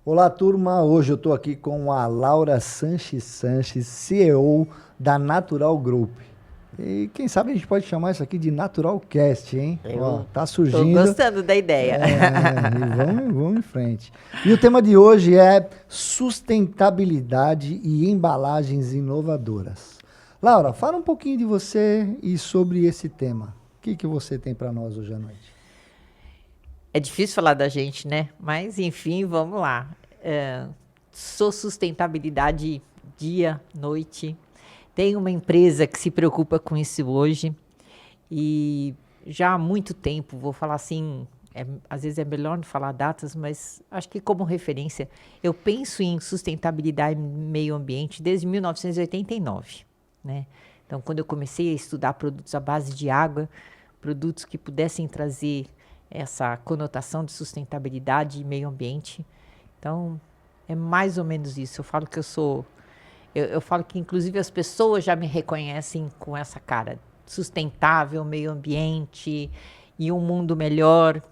Olá, turma. Hoje eu estou aqui com a Laura Sanches, CEO da Natural Group. E quem sabe a gente pode chamar isso aqui de Natural Cast, hein? Ó, Eu tá tô surgindo. gostando da ideia. E vamos em frente. E o tema de hoje é sustentabilidade e embalagens inovadoras. Laura, fala um pouquinho de você e sobre esse tema. O que você tem para nós hoje à noite? É difícil falar da gente, né? Mas, enfim, vamos lá. Sou sustentabilidade dia, noite. Tenho uma empresa que se preocupa com isso hoje. E já há muito tempo, vou falar assim, às vezes é melhor não falar datas, mas acho que como referência, eu penso em sustentabilidade e meio ambiente desde 1989, né? Então, quando eu comecei a estudar produtos à base de água, produtos que pudessem trazer essa conotação de sustentabilidade e meio ambiente. Então, é mais ou menos isso. Eu falo que eu falo que inclusive as pessoas já me reconhecem com essa cara. Sustentável, meio ambiente e um mundo melhor.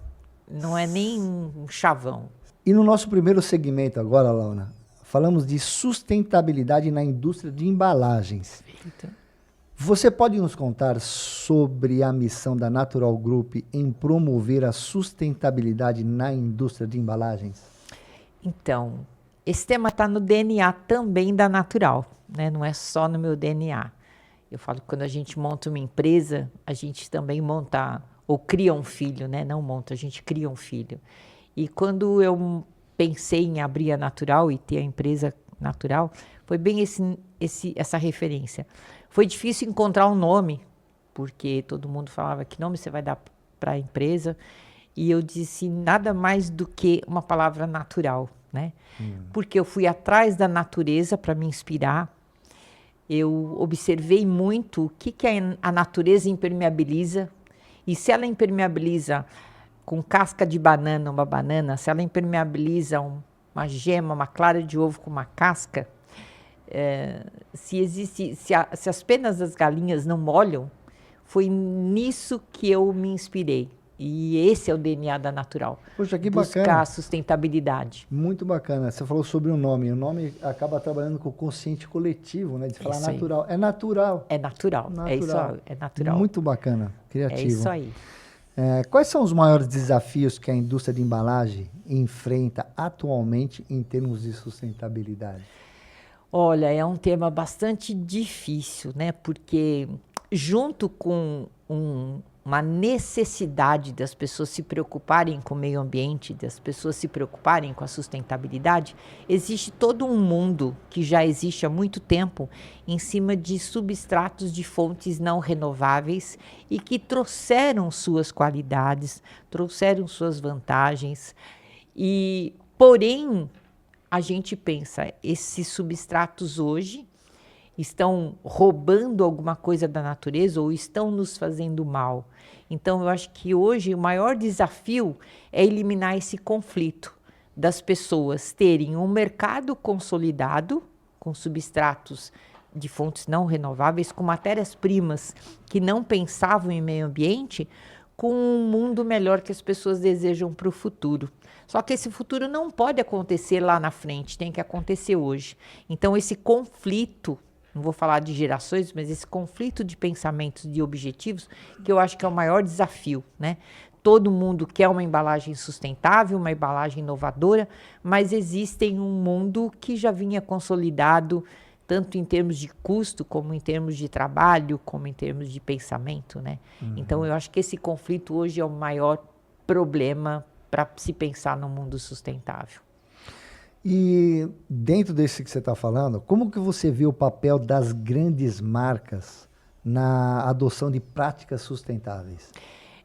Não é nem um chavão. E no nosso primeiro segmento agora, Laura, falamos de sustentabilidade na indústria de embalagens. Perfeito. Você pode nos contar sobre a missão da Natural Group em promover a sustentabilidade na indústria de embalagens? Então, esse tema está no DNA também da Natural, né? Não é só no meu DNA. Eu falo que quando a gente monta uma empresa, a gente também monta ou cria um filho, né? Não monta, a gente cria um filho. E quando eu pensei em abrir a Natural e ter a empresa Natural, foi bem essa referência. Foi difícil encontrar um nome, porque todo mundo falava que nome você vai dar para a empresa. E eu disse nada mais do que uma palavra natural, né? Porque eu fui atrás da natureza para me inspirar. Eu observei muito o que a natureza impermeabiliza. E se ela impermeabiliza com casca de banana, uma banana, se ela impermeabiliza uma gema, uma clara de ovo com uma casca, se as penas das galinhas não molham, foi nisso que eu me inspirei. E esse é o DNA da Natural. Poxa, que Buscar bacana. a sustentabilidade. Muito bacana. Você falou sobre o nome. O nome acaba trabalhando com o consciente coletivo, né? De É falar isso aí. natural. É natural. É natural. É isso Natural. aí. É natural. Muito bacana. É isso Criativo. aí. Quais são os maiores desafios que a indústria de embalagem enfrenta atualmente em termos de sustentabilidade? Olha, é um tema bastante difícil, né? Porque junto com uma necessidade das pessoas se preocuparem com o meio ambiente, das pessoas se preocuparem com a sustentabilidade, existe todo um mundo que já existe há muito tempo em cima de substratos de fontes não renováveis e que trouxeram suas qualidades, trouxeram suas vantagens e, porém, a gente pensa, esses substratos hoje estão roubando alguma coisa da natureza ou estão nos fazendo mal. Então, eu acho que hoje o maior desafio é eliminar esse conflito das pessoas terem um mercado consolidado com substratos de fontes não renováveis, com matérias-primas que não pensavam em meio ambiente, com um mundo melhor que as pessoas desejam para o futuro. Só que esse futuro não pode acontecer lá na frente, tem que acontecer hoje. Então, esse conflito, não vou falar de gerações, mas esse conflito de pensamentos, de objetivos, que eu acho que é o maior desafio, né? Todo mundo quer uma embalagem sustentável, uma embalagem inovadora, mas existe um mundo que já vinha consolidado, tanto em termos de custo, como em termos de trabalho, como em termos de pensamento, né? Então, eu acho que esse conflito hoje é o maior problema para se pensar no mundo sustentável. E dentro desse que você está falando, como que você vê o papel das grandes marcas na adoção de práticas sustentáveis?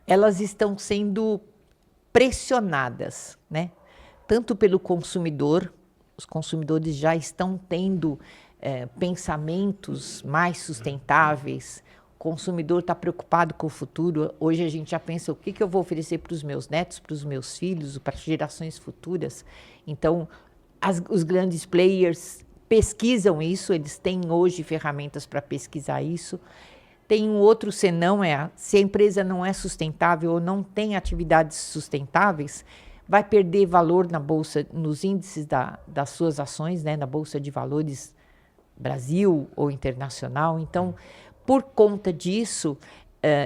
Elas estão sendo pressionadas, né? Tanto pelo consumidor, os consumidores já estão tendo pensamentos mais sustentáveis, o consumidor está preocupado com o futuro. Hoje a gente já pensa o que eu vou oferecer para os meus netos, para os meus filhos, para as gerações futuras. Então, os grandes players pesquisam isso, eles têm hoje ferramentas para pesquisar isso. Tem um outro senão, se a empresa não é sustentável ou não tem atividades sustentáveis, vai perder valor na bolsa, nos índices das suas ações, né, na Bolsa de Valores Brasil ou internacional. Então, por conta disso,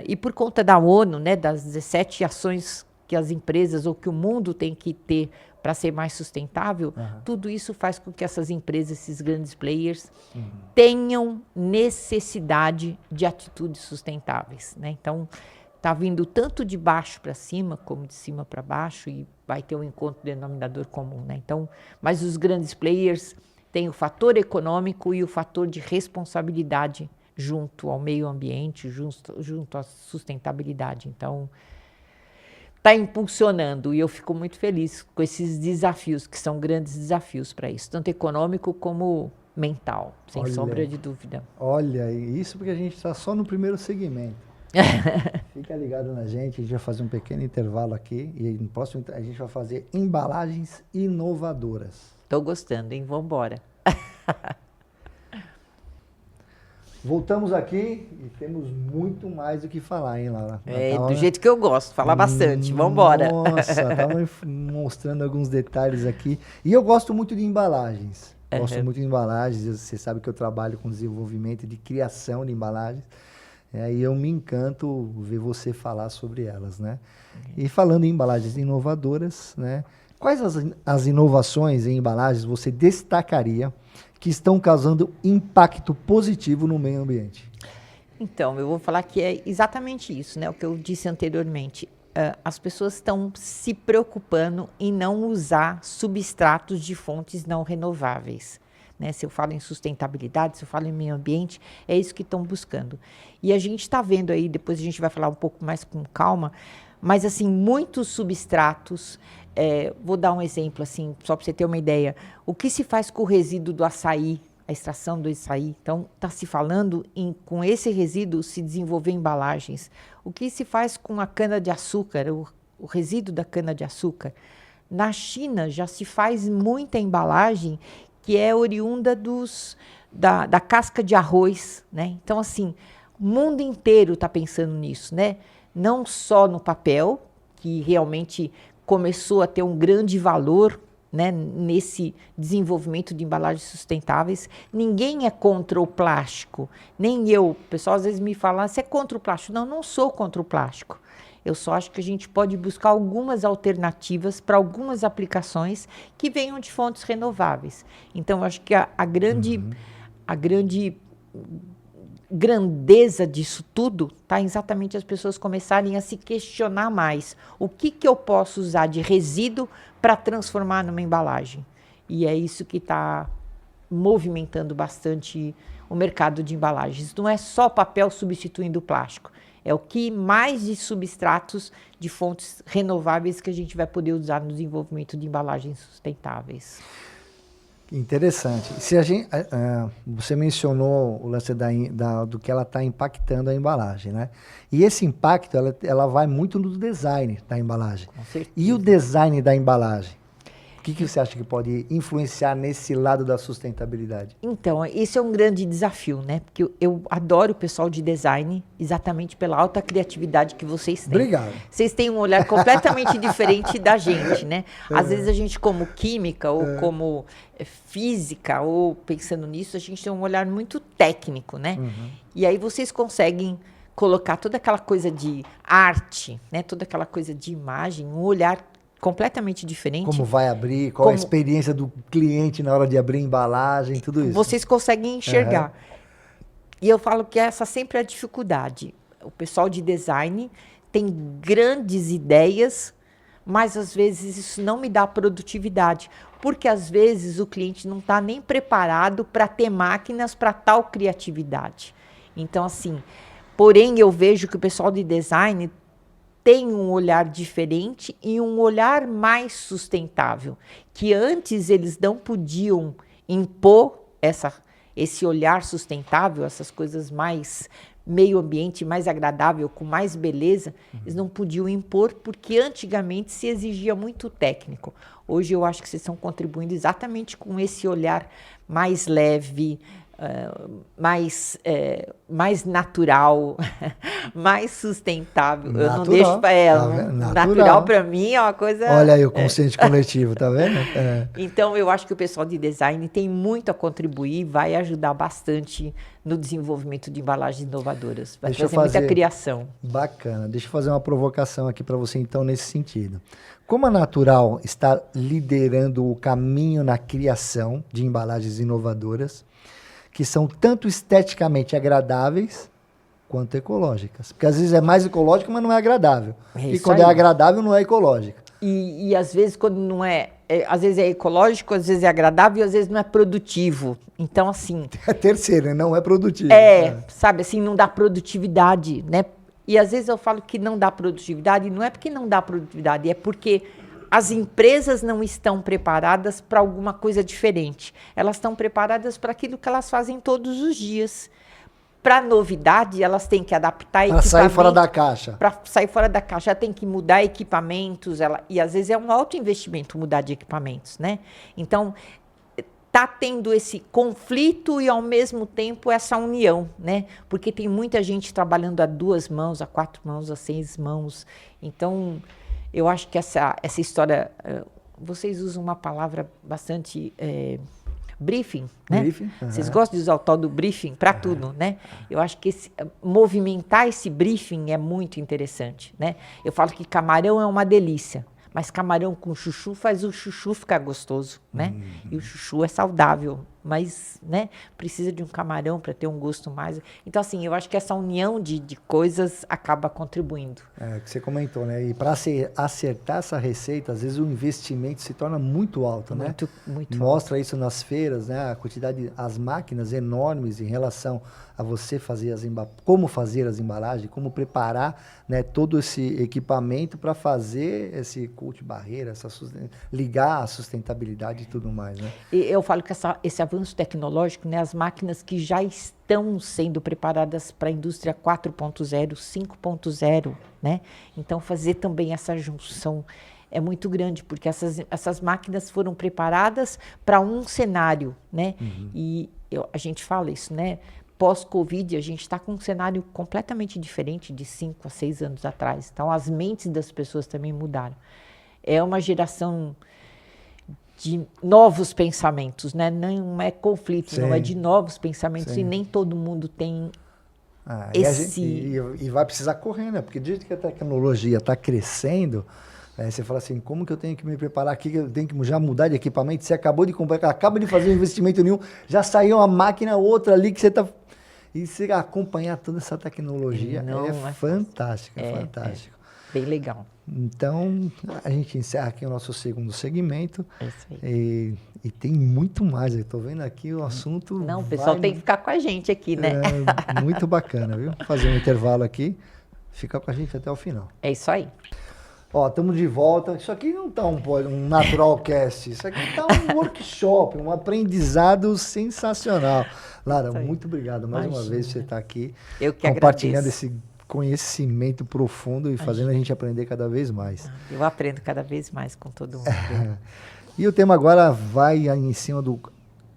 e por conta da ONU, né, das 17 ações que as empresas ou que o mundo tem que ter para ser mais sustentável, tudo isso faz com que essas empresas, esses grandes players, tenham necessidade de atitudes sustentáveis, né? Então, está vindo tanto de baixo para cima, como de cima para baixo, e vai ter um encontro denominador comum, né? Então, mas os grandes players têm o fator econômico e o fator de responsabilidade junto ao meio ambiente, junto à sustentabilidade. Então, está impulsionando, e eu fico muito feliz com esses desafios, que são grandes desafios para isso, tanto econômico como mental, sem sombra de dúvida. Olha, isso porque a gente está só no primeiro segmento. Fica ligado na gente, a gente vai fazer um pequeno intervalo aqui, e no próximo a gente vai fazer embalagens inovadoras. Estou gostando, hein? Vamos embora. Voltamos aqui e temos muito mais do que falar, hein, Laura? Do jeito que eu gosto, falar bastante. Vamos embora. Nossa, estava mostrando alguns detalhes aqui. E eu gosto muito de embalagens. Gosto muito de embalagens. Você sabe que eu trabalho com desenvolvimento de criação de embalagens. E eu me encanto ver você falar sobre elas, né? E falando em embalagens inovadoras, né? Quais as inovações em embalagens você destacaria que estão causando impacto positivo no meio ambiente? Então, eu vou falar que é exatamente isso, né? O que eu disse anteriormente. As pessoas estão se preocupando em não usar substratos de fontes não renováveis, né? Se eu falo em sustentabilidade, se eu falo em meio ambiente, é isso que estão buscando. E a gente está vendo aí, depois a gente vai falar um pouco mais com calma, mas assim, muitos substratos. Vou dar um exemplo, assim, só para você ter uma ideia. O que se faz com o resíduo do açaí, a extração do açaí? Então, está se falando com esse resíduo se desenvolver embalagens. O que se faz com a cana-de-açúcar, o resíduo da cana-de-açúcar? Na China, já se faz muita embalagem que é oriunda da casca de arroz, né? Então, assim, o mundo inteiro está pensando nisso, né? Não só no papel, que realmente começou a ter um grande valor, né, nesse desenvolvimento de embalagens sustentáveis. Ninguém é contra o plástico, nem eu. O pessoal às vezes me fala, você é contra o plástico? Não, não sou contra o plástico. Eu só acho que a gente pode buscar algumas alternativas para algumas aplicações que venham de fontes renováveis. Então, eu acho que a grande grandeza disso tudo está exatamente as pessoas começarem a se questionar mais. O que eu posso usar de resíduo para transformar numa embalagem? E é isso que está movimentando bastante o mercado de embalagens. Não é só papel substituindo o plástico. É o que mais de substratos de fontes renováveis que a gente vai poder usar no desenvolvimento de embalagens sustentáveis. Interessante. Você mencionou o lance do que ela está impactando a embalagem, né? E esse impacto, ela vai muito no design da embalagem. Com certeza. E o design da embalagem? O que você acha que pode influenciar nesse lado da sustentabilidade? Então, esse é um grande desafio, né? Porque eu adoro o pessoal de design exatamente pela alta criatividade que vocês têm. Obrigado. Vocês têm um olhar completamente diferente da gente, né? Às vezes a gente, como química ou como física, ou pensando nisso, a gente tem um olhar muito técnico, né? E aí vocês conseguem colocar toda aquela coisa de arte, né? Toda aquela coisa de imagem, um olhar completamente diferente. Como vai abrir, qual a experiência do cliente na hora de abrir a embalagem, tudo isso. Vocês conseguem enxergar. E eu falo que essa sempre é a dificuldade. O pessoal de design tem grandes ideias, mas às vezes isso não me dá produtividade, porque às vezes o cliente não está nem preparado para ter máquinas para tal criatividade. Então, assim, porém eu vejo que o pessoal de design tem um olhar diferente e um olhar mais sustentável, que antes eles não podiam impor esse olhar sustentável, essas coisas mais meio ambiente, mais agradável, com mais beleza, eles não podiam impor, porque antigamente se exigia muito técnico. Hoje eu acho que vocês estão contribuindo exatamente com esse olhar mais leve, mais natural, mais sustentável. Natural. Eu não deixo natural para mim é uma coisa. Olha aí o consciente coletivo, tá vendo? Então eu acho que o pessoal de design tem muito a contribuir, vai ajudar bastante no desenvolvimento de embalagens inovadoras, vai trazer muita criação. Bacana. Deixa eu fazer uma provocação aqui para você então nesse sentido. Como a Natural está liderando o caminho na criação de embalagens inovadoras, que são tanto esteticamente agradáveis quanto ecológicas. Porque às vezes é mais ecológico, mas não é agradável. E quando é agradável, não é ecológica. E às vezes quando não às vezes é ecológico, às vezes é agradável e às vezes não é produtivo. Então, assim... A terceira, não é produtivo. Sabe, assim, não dá produtividade, né? E às vezes eu falo que não dá produtividade, não é porque não dá produtividade, é porque as empresas não estão preparadas para alguma coisa diferente. Elas estão preparadas para aquilo que elas fazem todos os dias. Para novidade, elas têm que adaptar equipamentos. Para sair fora da caixa. Para sair fora da caixa, tem que mudar equipamentos. E às vezes é um alto investimento mudar de equipamentos, né? Então, está tendo esse conflito e, ao mesmo tempo, essa união, né? Porque tem muita gente trabalhando a 2 mãos, a 4 mãos, a 6 mãos. Então, eu acho que essa história... Vocês usam uma palavra bastante... briefing, né? Briefing, Vocês gostam de usar o tal do briefing para tudo, né? Eu acho que movimentar esse briefing é muito interessante, né? Eu falo que camarão é uma delícia, mas camarão com chuchu faz o chuchu ficar gostoso, né? E o chuchu é saudável, mas, né, precisa de um camarão para ter um gosto mais... Então, assim, eu acho que essa união de coisas acaba contribuindo. Que você comentou, né? E para acertar essa receita, às vezes o investimento se torna muito alto, né? Muito Mostra isso nas feiras, né? A quantidade, as máquinas enormes em relação a você fazer como fazer as embalagens, como preparar, né, todo esse equipamento para fazer esse coat barreira, ligar a sustentabilidade e tudo mais, né? E eu falo que esse avanço tecnológico, né, as máquinas que já estão sendo preparadas para a indústria 4.0, 5.0, né? Então, fazer também essa junção é muito grande, porque essas máquinas foram preparadas para um cenário, né? E a gente fala isso, né? Pós-Covid, a gente está com um cenário completamente diferente de 5 a 6 anos atrás. Então, as mentes das pessoas também mudaram. É uma geração de novos pensamentos, né? Não é conflito, não é de novos pensamentos. E nem todo mundo tem e vai precisar correr, né? Porque desde que a tecnologia está crescendo, você fala assim, como que eu tenho que me preparar aqui, eu tenho que já mudar de equipamento? Você acabou de comprar, acaba de fazer um investimento nenhum, já saiu uma máquina, outra ali que você está... E você acompanhar toda essa tecnologia é fantástico, fantástico. Bem legal. Então, a gente encerra aqui o nosso segundo segmento. É isso aí. E tem muito mais. Eu estou vendo aqui o assunto... Não, o pessoal tem que ficar com a gente aqui, né? Muito bacana, viu? Fazer um intervalo aqui. Fica com a gente até o final. É isso aí. Ó, estamos de volta. Isso aqui não está um Naturalcast. Isso aqui está um workshop, um aprendizado sensacional. Lara, muito obrigado mais uma vez por você estar aqui. Eu que compartilhando agradeço. Esse conhecimento profundo e fazendo a gente aprender cada vez mais. Eu aprendo cada vez mais com todo mundo. E o tema agora vai em cima do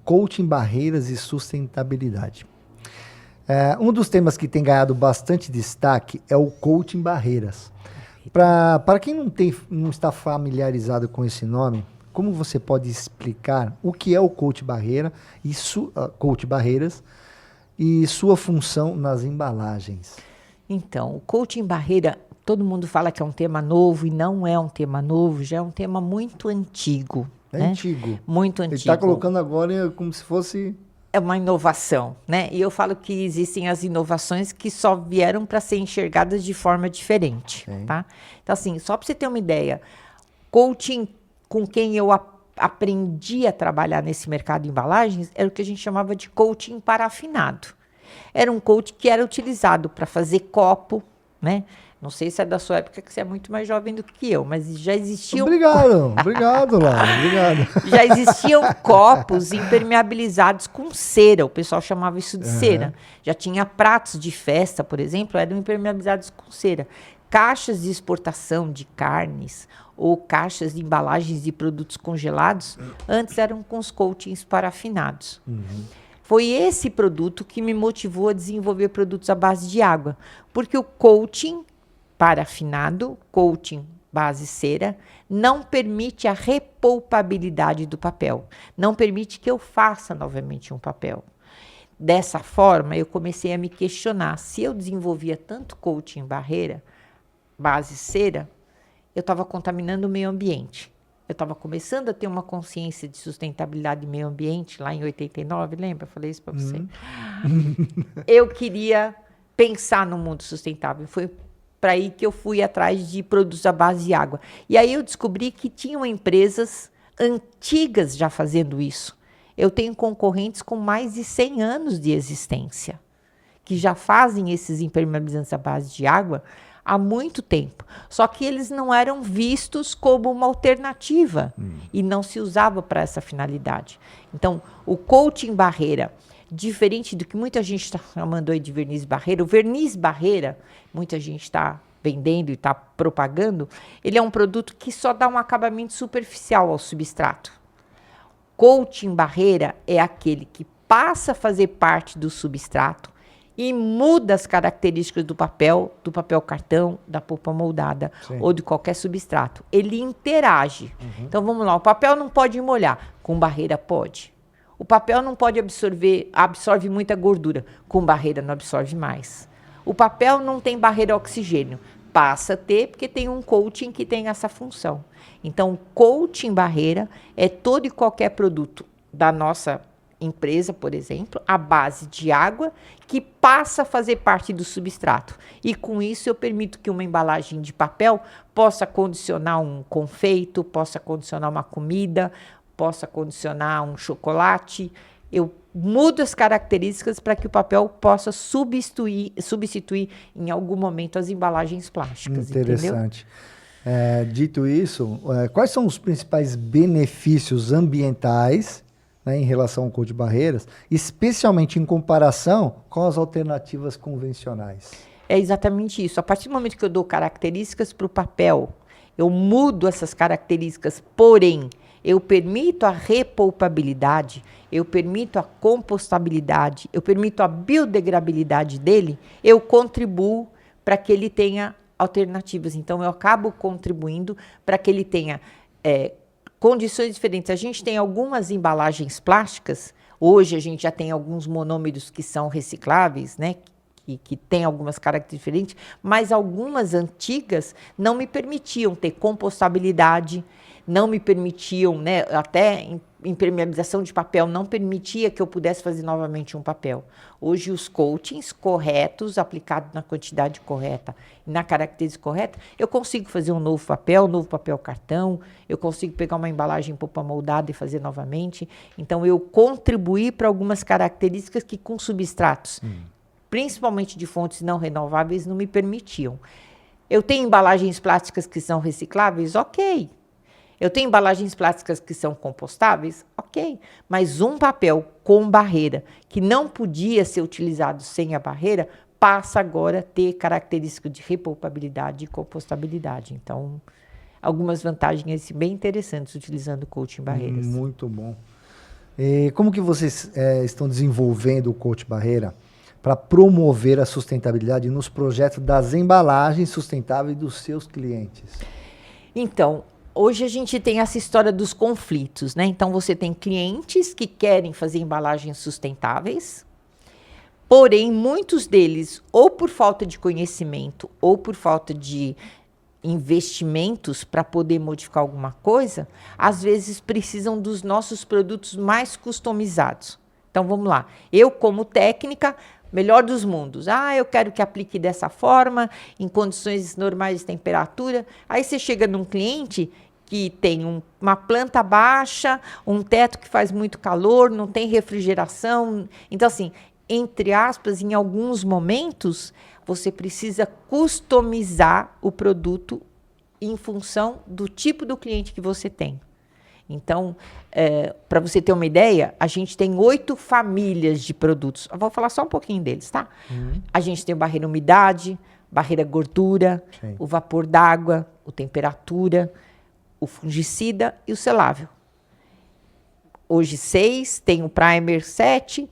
coaching, barreiras e sustentabilidade. Um dos temas que tem ganhado bastante destaque é o coaching barreiras. Para quem não está familiarizado com esse nome, como você pode explicar o que é o coaching barreira coaching barreiras e sua função nas embalagens? Então, o coaching barreira, todo mundo fala que é um tema novo e não é um tema novo, já é um tema muito antigo. É antigo. Muito antigo. Ele está colocando agora como se fosse... É uma inovação, né? E eu falo que existem as inovações que só vieram para ser enxergadas de forma diferente, tá? Então, assim, só para você ter uma ideia, coaching com quem eu aprendi a trabalhar nesse mercado de embalagens era o que a gente chamava de coaching parafinado. Era um coaching que era utilizado para fazer copo, né? Não sei se é da sua época, que você é muito mais jovem do que eu, mas já existiam... Obrigado, Lara, obrigado. Já existiam copos impermeabilizados com cera, o pessoal chamava isso de cera. Já tinha pratos de festa, por exemplo, eram impermeabilizados com cera. Caixas de exportação de carnes ou caixas de embalagens de produtos congelados, antes eram com os coatings parafinados. Foi esse produto que me motivou a desenvolver produtos à base de água. Porque o coating parafinado, coating base cera, não permite a repolpabilidade do papel. Não permite que eu faça novamente um papel. Dessa forma, eu comecei a me questionar se eu desenvolvia tanto coating barreira, base cera, eu estava contaminando o meio ambiente. Eu estava começando a ter uma consciência de sustentabilidade e meio ambiente, lá em 89, lembra? Eu falei isso para você. Eu queria pensar no mundo sustentável. Foi para aí que eu fui atrás de produtos à base de água. E aí eu descobri que tinham empresas antigas já fazendo isso. Eu tenho concorrentes com mais de 100 anos de existência, que já fazem esses impermeabilizantes à base de água há muito tempo. Só que eles não eram vistos como uma alternativa e não se usava para essa finalidade. Então, o coating barreira, diferente do que muita gente está chamando aí de verniz barreira, o verniz barreira, muita gente está vendendo e está propagando, ele é um produto que só dá um acabamento superficial ao substrato. Coating barreira é aquele que passa a fazer parte do substrato e muda as características do papel cartão, da polpa moldada, sim, ou de qualquer substrato. Ele interage. Então, vamos lá. O papel não pode molhar. Com barreira, pode. O papel não pode absorve muita gordura. Com barreira, não absorve mais. O papel não tem barreira oxigênio. Passa a ter, porque tem um coating que tem essa função. Então, coating barreira é todo e qualquer produto da nossa empresa, por exemplo, à base de água, que passa a fazer parte do substrato. E com isso eu permito que uma embalagem de papel possa condicionar um confeito, possa condicionar uma comida, possa condicionar um chocolate. Eu mudo as características para que o papel possa substituir em algum momento as embalagens plásticas. Interessante. Dito isso, quais são os principais benefícios ambientais, né, em relação ao coating de barreiras, especialmente em comparação com as alternativas convencionais? É exatamente isso. A partir do momento que eu dou características para o papel, eu mudo essas características, porém, eu permito a repolpabilidade, eu permito a compostabilidade, eu permito a biodegradabilidade dele, eu contribuo para que ele tenha alternativas. Então, eu acabo contribuindo para que ele tenha condições diferentes. A gente tem algumas embalagens plásticas, hoje a gente já tem alguns monômeros que são recicláveis, né? Que tem algumas características diferentes, mas algumas antigas não me permitiam ter compostabilidade, não me permitiam, né, até impermeabilização de papel não permitia que eu pudesse fazer novamente um papel. Hoje os coatings corretos, aplicados na quantidade correta e na característica correta, eu consigo fazer um novo papel cartão, eu consigo pegar uma embalagem polpa moldada e fazer novamente. Então eu contribuí para algumas características que com substratos, principalmente de fontes não renováveis, não me permitiam. Eu tenho embalagens plásticas que são recicláveis? Ok. Eu tenho embalagens plásticas que são compostáveis? Ok. Mas um papel com barreira, que não podia ser utilizado sem a barreira, passa agora a ter características de repolpabilidade e compostabilidade. Então, algumas vantagens bem interessantes utilizando o coating barreiras. Muito bom. E como que vocês estão desenvolvendo o coating barreira para promover a sustentabilidade nos projetos das embalagens sustentáveis dos seus clientes? Então, hoje a gente tem essa história dos conflitos, né? Então, você tem clientes que querem fazer embalagens sustentáveis, porém, muitos deles, ou por falta de conhecimento, ou por falta de investimentos para poder modificar alguma coisa, às vezes precisam dos nossos produtos mais customizados. Então, vamos lá. Eu, como técnica, melhor dos mundos. Eu quero que aplique dessa forma, em condições normais de temperatura. Aí você chega num cliente que tem uma planta baixa, um teto que faz muito calor, não tem refrigeração. Então, assim, entre aspas, em alguns momentos, você precisa customizar o produto em função do tipo do cliente que você tem. Então, para você ter uma ideia, a gente tem 8 famílias de produtos. Eu vou falar só um pouquinho deles, tá? A gente tem o barreira umidade, barreira gordura, sim, o vapor d'água, o temperatura, o fungicida e o selável. Hoje 6, tem o primer 7,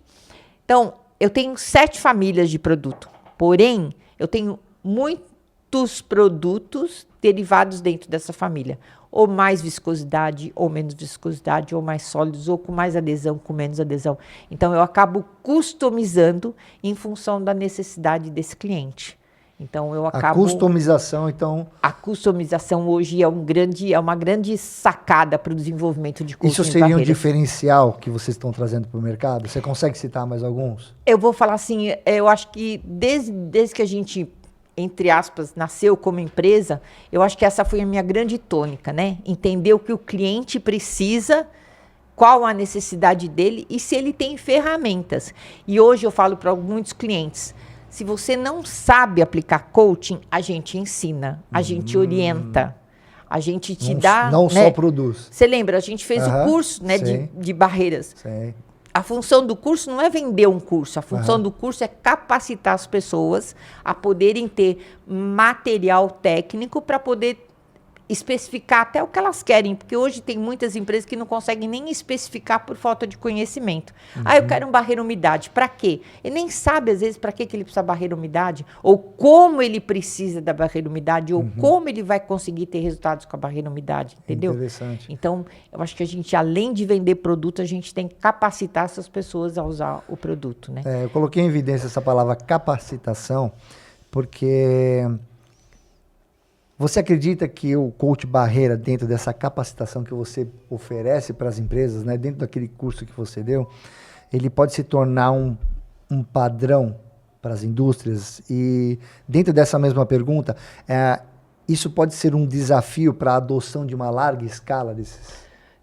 Então, eu tenho 7 famílias de produto, porém, eu tenho muitos produtos derivados dentro dessa família. Ou mais viscosidade, ou menos viscosidade, ou mais sólidos, ou com mais adesão, com menos adesão. Então, eu acabo customizando em função da necessidade desse cliente. Então, eu acabo... A customização, então... A customização hoje é uma grande sacada para o desenvolvimento de cursos. Isso seria um diferencial que vocês estão trazendo para o mercado? Você consegue citar mais alguns? Eu vou falar assim, eu acho que desde que a gente, entre aspas, nasceu como empresa, eu acho que essa foi a minha grande tônica, né? Entender o que o cliente precisa, qual a necessidade dele e se ele tem ferramentas. E hoje eu falo para muitos clientes, se você não sabe aplicar coaching, a gente ensina, a gente orienta, a gente te dá... Não só produz. Você lembra, a gente fez o curso, né, de barreiras. Sei. A função do curso não é vender um curso, a função do curso é capacitar as pessoas a poderem ter material técnico para poder especificar até o que elas querem, porque hoje tem muitas empresas que não conseguem nem especificar por falta de conhecimento. Eu quero um barreira umidade, para quê? Ele nem sabe, às vezes, para que ele precisa da barreira umidade, ou como ele precisa da barreira umidade, ou como ele vai conseguir ter resultados com a barreira umidade, entendeu? Interessante. Então, eu acho que a gente, além de vender produto, a gente tem que capacitar essas pessoas a usar o produto, né? Eu coloquei em evidência essa palavra capacitação, porque... Você acredita que o coach barreira, dentro dessa capacitação que você oferece para as empresas, né, dentro daquele curso que você deu, ele pode se tornar um padrão para as indústrias? E dentro dessa mesma pergunta, isso pode ser um desafio para a adoção de uma larga escala desses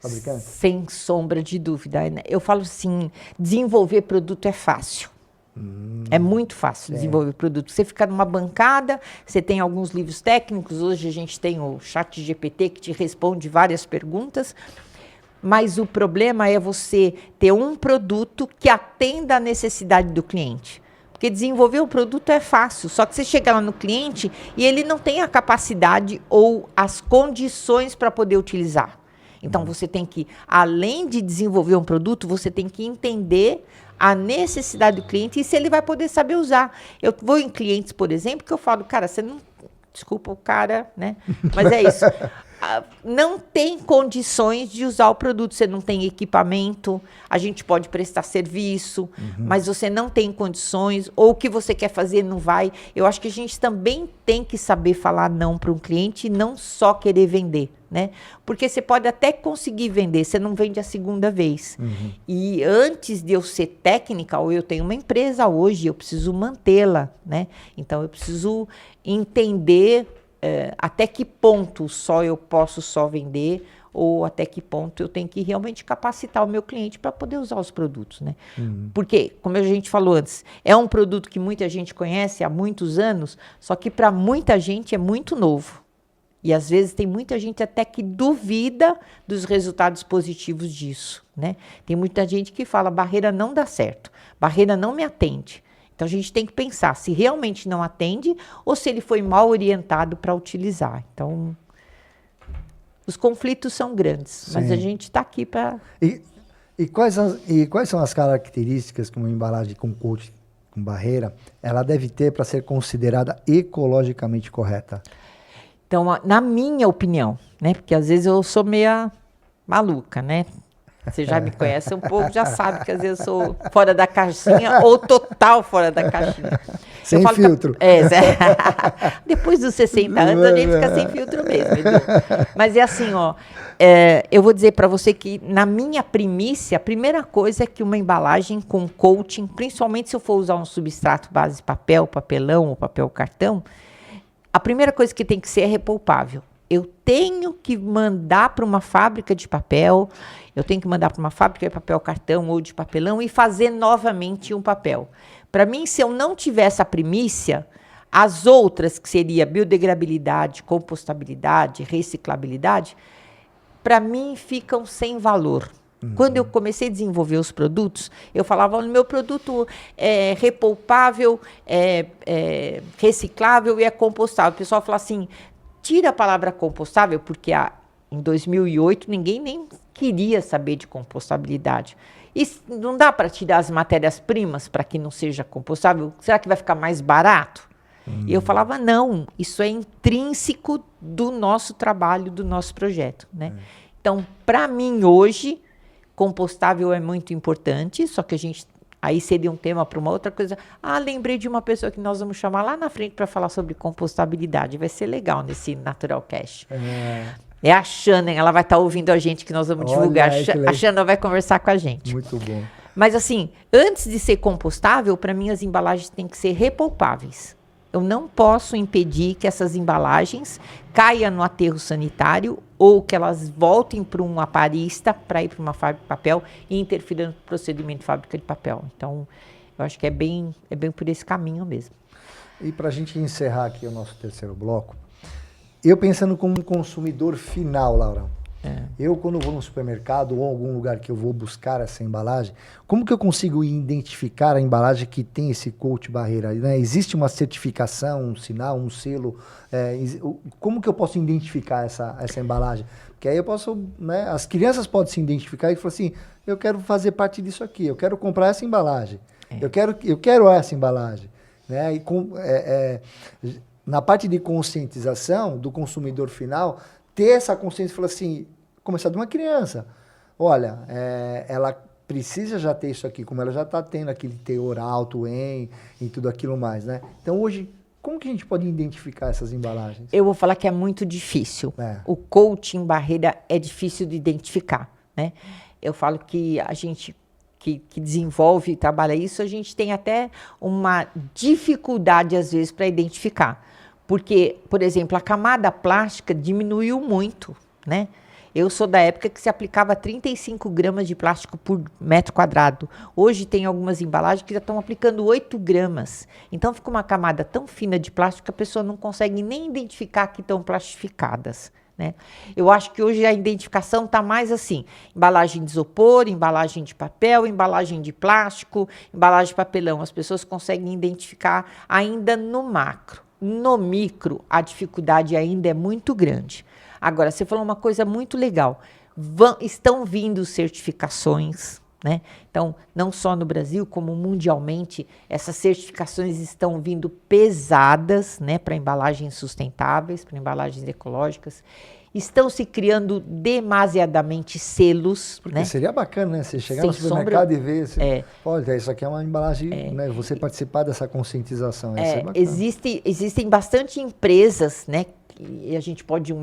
fabricantes? Sem sombra de dúvida. Né? Eu falo assim, desenvolver produto é fácil. É muito fácil desenvolver produto. Você fica numa bancada, você tem alguns livros técnicos, hoje a gente tem o ChatGPT que te responde várias perguntas, mas o problema é você ter um produto que atenda à necessidade do cliente. Porque desenvolver um produto é fácil, só que você chega lá no cliente e ele não tem a capacidade ou as condições para poder utilizar. Então, você tem que, além de desenvolver um produto, você tem que entender a necessidade do cliente e se ele vai poder saber usar. Eu vou em clientes, por exemplo, que eu falo, cara, você não... Desculpa o cara, né? Mas é isso. Não tem condições de usar o produto, você não tem equipamento, a gente pode prestar serviço, mas você não tem condições, ou o que você quer fazer não vai. Eu acho que a gente também tem que saber falar não para um cliente e não só querer vender, né? Porque você pode até conseguir vender, você não vende a segunda vez. E antes de eu ser técnica, ou eu tenho uma empresa hoje, eu preciso mantê-la, né? Então, eu preciso entender até que ponto eu posso só vender ou até que ponto eu tenho que realmente capacitar o meu cliente para poder usar os produtos, né? Porque, como a gente falou antes, é um produto que muita gente conhece há muitos anos, só que para muita gente é muito novo. E às vezes tem muita gente até que duvida dos resultados positivos disso, né? Tem muita gente que fala, barreira não dá certo, barreira não me atende. Então, a gente tem que pensar se realmente não atende ou se ele foi mal orientado para utilizar. Então, os conflitos são grandes, mas a gente está aqui para... E quais são as características que uma embalagem com coach com barreira ela deve ter para ser considerada ecologicamente correta? Então, na minha opinião, né? Porque às vezes eu sou meia maluca, né? Você já me conhece um pouco, já sabe que às vezes eu sou fora da caixinha ou total fora da caixinha. Sem filtro. Depois dos 60 anos a gente fica sem filtro mesmo. Mas é assim, ó, eu vou dizer para você que na minha primícia, a primeira coisa é que uma embalagem com coating, principalmente se eu for usar um substrato base papel, papelão ou papel cartão, a primeira coisa que tem que ser é repolpável. Eu tenho que mandar para uma fábrica de papel, eu tenho que mandar para uma fábrica de papel cartão ou de papelão e fazer novamente um papel. Para mim, se eu não tiver essa primícia, as outras, que seria biodegradabilidade, compostabilidade, reciclabilidade, para mim ficam sem valor. Quando eu comecei a desenvolver os produtos, eu falava, olha, meu produto é repolpável, é reciclável e é compostável. O pessoal fala assim, tira a palavra compostável, porque em 2008 ninguém nem queria saber de compostabilidade. E não dá para tirar as matérias-primas para que não seja compostável? Será que vai ficar mais barato? E eu falava, não, isso é intrínseco do nosso trabalho, do nosso projeto, né? Então, para mim, hoje, compostável é muito importante, só que a gente... Aí seria um tema para uma outra coisa. Ah, lembrei de uma pessoa que nós vamos chamar lá na frente para falar sobre compostabilidade. Vai ser legal nesse Natural Cash. É a Shannon, ela vai estar ouvindo a gente que nós vamos divulgar. A Shannon vai conversar com a gente. Muito bom. Mas assim, antes de ser compostável, para mim as embalagens têm que ser repolpáveis. Eu não posso impedir que essas embalagens caiam no aterro sanitário ou que elas voltem para um aparista para ir para uma fábrica de papel e interfiram no procedimento de fábrica de papel. Então, eu acho que é bem por esse caminho mesmo. E para a gente encerrar aqui o nosso terceiro bloco, eu pensando como um consumidor final, Laura, eu quando vou no supermercado ou algum lugar que eu vou buscar essa embalagem, como que eu consigo identificar a embalagem que tem esse coat barreira? Né? Existe uma certificação, um sinal, um selo? Como que eu posso identificar essa embalagem? Porque aí eu posso, né, as crianças podem se identificar e falar assim, eu quero fazer parte disso aqui, eu quero comprar essa embalagem, eu quero essa embalagem. Né? E na parte de conscientização do consumidor final, ter essa consciência e falar assim, começar de uma criança. Olha, ela precisa já ter isso aqui, como ela já está tendo aquele teor alto em e tudo aquilo mais, né? Então, hoje, como que a gente pode identificar essas embalagens? Eu vou falar que é muito difícil. O coating barreira é difícil de identificar, né? Eu falo que a gente que desenvolve e trabalha isso, a gente tem até uma dificuldade, às vezes, para identificar. Porque, por exemplo, a camada plástica diminuiu muito, né? Eu sou da época que se aplicava 35 gramas de plástico por metro quadrado. Hoje tem algumas embalagens que já estão aplicando 8 gramas. Então fica uma camada tão fina de plástico que a pessoa não consegue nem identificar que estão plastificadas, né? Eu acho que hoje a identificação está mais assim, embalagem de isopor, embalagem de papel, embalagem de plástico, embalagem de papelão. As pessoas conseguem identificar ainda no macro. No micro, a dificuldade ainda é muito grande. Agora, você falou uma coisa muito legal. Estão vindo certificações, né? Então, não só no Brasil, como mundialmente, essas certificações estão vindo pesadas, né, para embalagens sustentáveis, para embalagens ecológicas. Estão se criando demasiadamente selos. Porque né? Seria bacana, né? Você chegar no supermercado e ver, olha, isso aqui é uma embalagem, né? Você participar dessa conscientização. Ia ser bacana. Existem bastante empresas, né? E a gente pode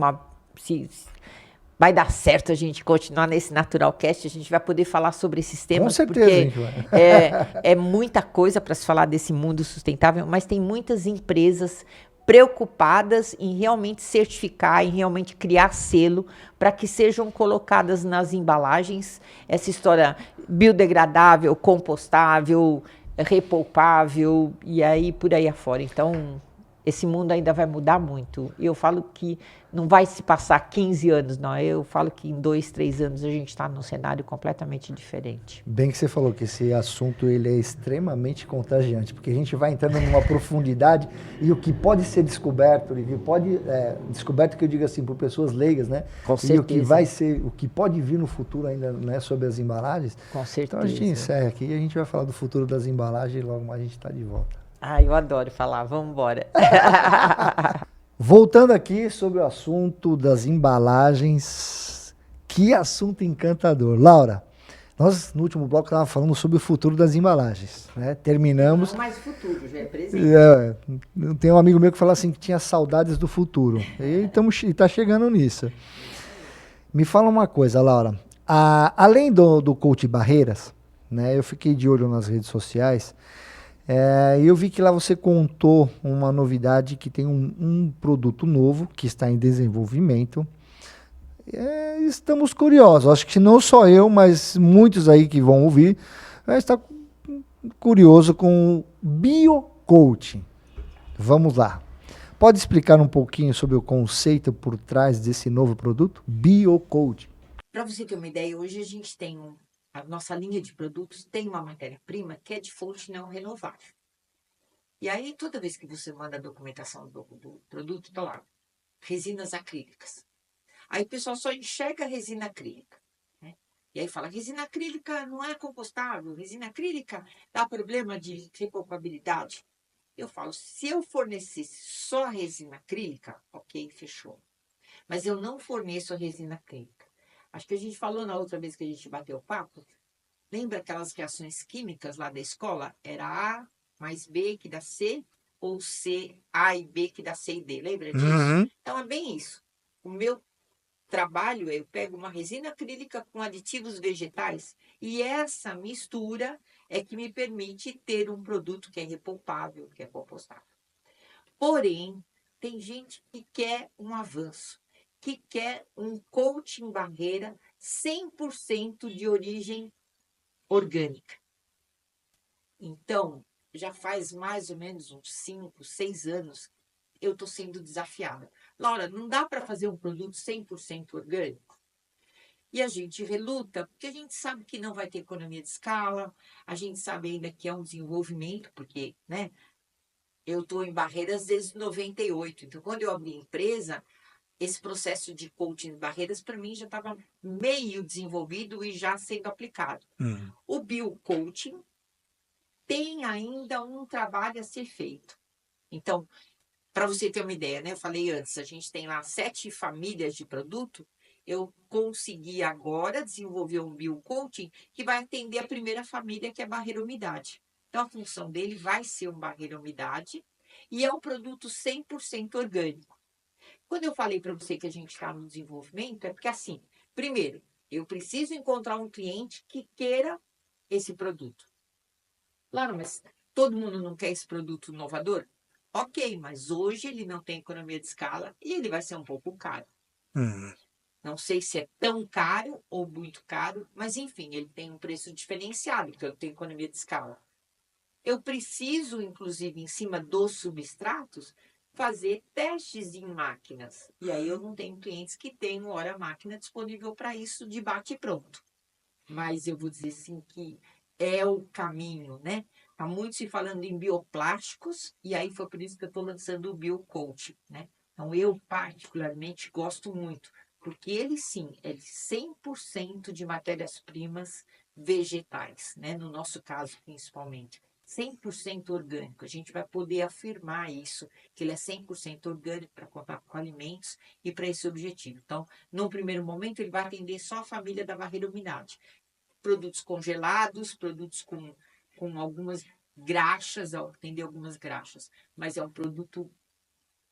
vai dar certo a gente continuar nesse Naturalcast, a gente vai poder falar sobre esses temas. Com certeza, porque a gente vai. é muita coisa para se falar desse mundo sustentável, mas tem muitas empresas preocupadas em realmente certificar, em realmente criar selo para que sejam colocadas nas embalagens essa história biodegradável, compostável, repolpável e aí por aí afora. Então, esse mundo ainda vai mudar muito. E eu falo que não vai se passar 15 anos, não. Eu falo que em 2, 3 anos a gente está num cenário completamente diferente. Bem que você falou que esse assunto ele é extremamente contagiante, porque a gente vai entrando numa profundidade e o que pode ser descoberto, descoberto que eu digo assim, por pessoas leigas, né? Com certeza. E o que vai ser, o que pode vir no futuro ainda, né, sobre as embalagens. Com certeza. Então a gente encerra aqui e a gente vai falar do futuro das embalagens e logo mais a gente está de volta. Eu adoro falar, vamos embora. Voltando aqui sobre o assunto das embalagens, que assunto encantador. Laura, nós no último bloco estávamos falando sobre o futuro das embalagens, né? Terminamos... Não mais futuro, já é presente. Tem um amigo meu que falou assim que tinha saudades do futuro. E está chegando nisso. Me fala uma coisa, Laura. Além do coach barreiras, né? Eu fiquei de olho nas redes sociais. Eu vi que lá você contou uma novidade que tem um produto novo que está em desenvolvimento. Estamos curiosos. Acho que não só eu, mas muitos aí que vão ouvir estão curiosos com o BioCoaching. Vamos lá. Pode explicar um pouquinho sobre o conceito por trás desse novo produto? BioCoaching. Para você ter uma ideia, hoje a gente tem a nossa linha de produtos tem uma matéria-prima que é de fonte não renovável. E aí, toda vez que você manda a documentação do produto, tá lá, resinas acrílicas. Aí o pessoal só enxerga a resina acrílica, né? E aí fala, resina acrílica não é compostável, resina acrílica dá problema de recompabilidade. Eu falo, se eu fornecesse só a resina acrílica, ok, fechou. Mas eu não forneço a resina acrílica. Acho que a gente falou na outra vez que a gente bateu o papo, lembra aquelas reações químicas lá da escola? Era A mais B que dá C, ou C, A e B que dá C e D. Lembra disso? Uhum. Então, é bem isso. O meu trabalho, eu pego uma resina acrílica com aditivos vegetais e essa mistura é que me permite ter um produto que é repolpável, que é compostável. Porém, tem gente que quer um avanço, que quer um coating barreira 100% de origem orgânica. Então, já faz mais ou menos uns 5, 6 anos eu estou sendo desafiada. Laura, não dá para fazer um produto 100% orgânico? E a gente reluta, porque a gente sabe que não vai ter economia de escala, a gente sabe ainda que é um desenvolvimento, porque, né, eu estou em Barreiras desde 98. Então, quando eu abri a empresa, esse processo de coaching de barreiras, para mim, já estava meio desenvolvido e já sendo aplicado. O biocoaching tem ainda um trabalho a ser feito. Então, para você ter uma ideia, né? Eu falei antes, a gente tem lá 7 famílias de produto. Eu consegui agora desenvolver um biocoaching que vai atender a primeira família, que é barreira umidade. Então, a função dele vai ser um barreira umidade e é um produto 100% orgânico. Quando eu falei para você que a gente está no desenvolvimento, é porque assim, primeiro, eu preciso encontrar um cliente que queira esse produto. Claro, mas todo mundo não quer esse produto inovador? Ok, mas hoje ele não tem economia de escala e ele vai ser um pouco caro. Não sei se é tão caro ou muito caro, mas enfim, ele tem um preço diferenciado, porque eu tenho economia de escala. Eu preciso, inclusive, em cima dos substratos, fazer testes em máquinas. E aí eu não tenho clientes que tenham hora máquina disponível para isso de bate e pronto. Mas eu vou dizer sim que é o caminho, né? Está muito se falando em bioplásticos, e aí foi por isso que eu estou lançando o BioCoach, né? Então, eu particularmente gosto muito, porque ele sim é de 100% de matérias-primas vegetais, né? No nosso caso, principalmente. 100% orgânico. A gente vai poder afirmar isso, que ele é 100% orgânico para contar com alimentos e para esse objetivo. Então, no primeiro momento, ele vai atender só a família da barreira umidade. Produtos congelados, produtos com algumas graxas, atender algumas graxas. Mas é um produto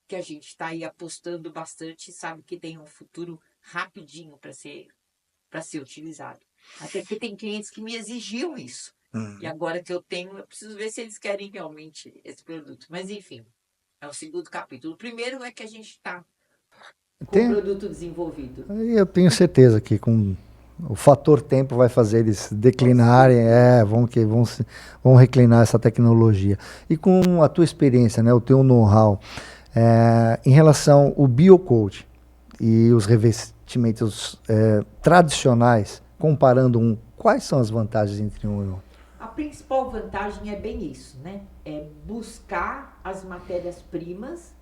que a gente está aí apostando bastante e sabe que tem um futuro rapidinho para ser utilizado. Até que tem clientes que me exigiam isso. E agora que eu tenho, eu preciso ver se eles querem realmente esse produto. Mas, enfim, é o segundo capítulo. O primeiro é que a gente está com o produto desenvolvido. Eu tenho certeza que com o fator tempo vai fazer eles declinarem, vão reclinar essa tecnologia. E com a tua experiência, né, o teu know-how, em relação ao biocoach e os revestimentos tradicionais, comparando quais são as vantagens entre um e outro? A principal vantagem é bem isso, né? É buscar as matérias-primas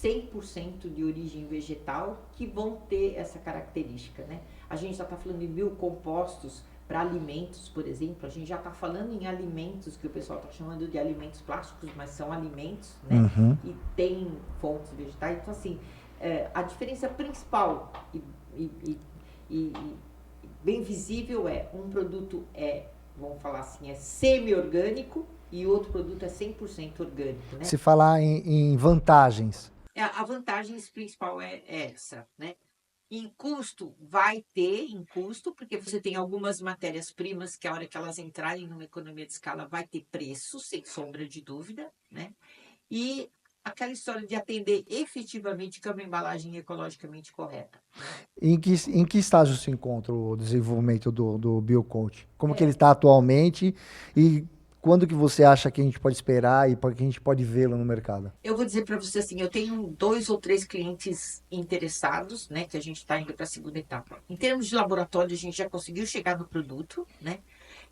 100% de origem vegetal que vão ter essa característica, né? A gente já está falando de biocompostos para alimentos, por exemplo. A gente já está falando em alimentos que o pessoal está chamando de alimentos plásticos, mas são alimentos, né? E tem fontes vegetais. Então, assim, a diferença principal e bem visível é um produto vamos falar assim, é semi-orgânico e outro produto é 100% orgânico, né? Se falar em vantagens. A vantagem principal é essa, né? Em custo, vai ter em custo, porque você tem algumas matérias-primas que a hora que elas entrarem numa economia de escala vai ter preço, sem sombra de dúvida, né? E aquela história de atender efetivamente com uma embalagem ecologicamente correta. Em que estágio se encontra o desenvolvimento do biocoach? Como que ele está atualmente e quando que você acha que a gente pode esperar e que a gente pode vê-lo no mercado? Eu vou dizer para você assim, eu tenho 2 ou 3 clientes interessados, né, que a gente está indo para a segunda etapa. Em termos de laboratório, a gente já conseguiu chegar no produto, né?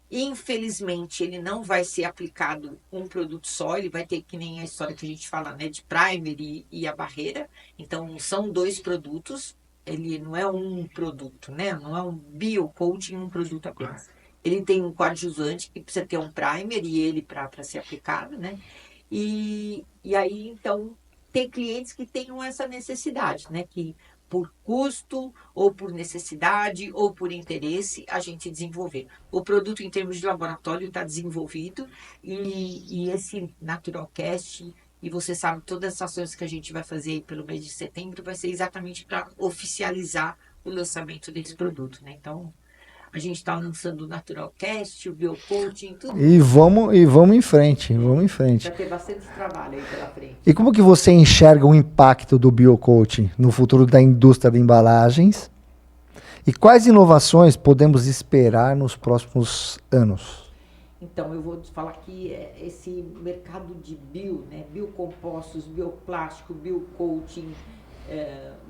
Infelizmente, ele não vai ser aplicado um produto só, ele vai ter que nem a história que a gente fala, né, de primer e a barreira. Então, são 2 produtos. ele não é um produto, né? Não é um biocoating, um produto apenas. Ele tem um coadjuvante que precisa ter um primer e ele para ser aplicado, né? E aí, então, tem clientes que tenham essa necessidade, né? Que por custo, ou por necessidade, ou por interesse, a gente desenvolver. O produto, em termos de laboratório, está desenvolvido e esse Naturalcast, e você sabe, todas as ações que a gente vai fazer aí pelo mês de setembro vai ser exatamente para oficializar o lançamento desse produto, né? Então, a gente está lançando o Naturalcast, o Biocoaching, tudo. E vamos em frente, vamos em frente. Vai ter bastante trabalho aí pela frente. E como que você enxerga o impacto do biocoaching no futuro da indústria de embalagens? E quais inovações podemos esperar nos próximos anos? Então, eu vou te falar que esse mercado de biocompostos, bioplástico, biocoaching,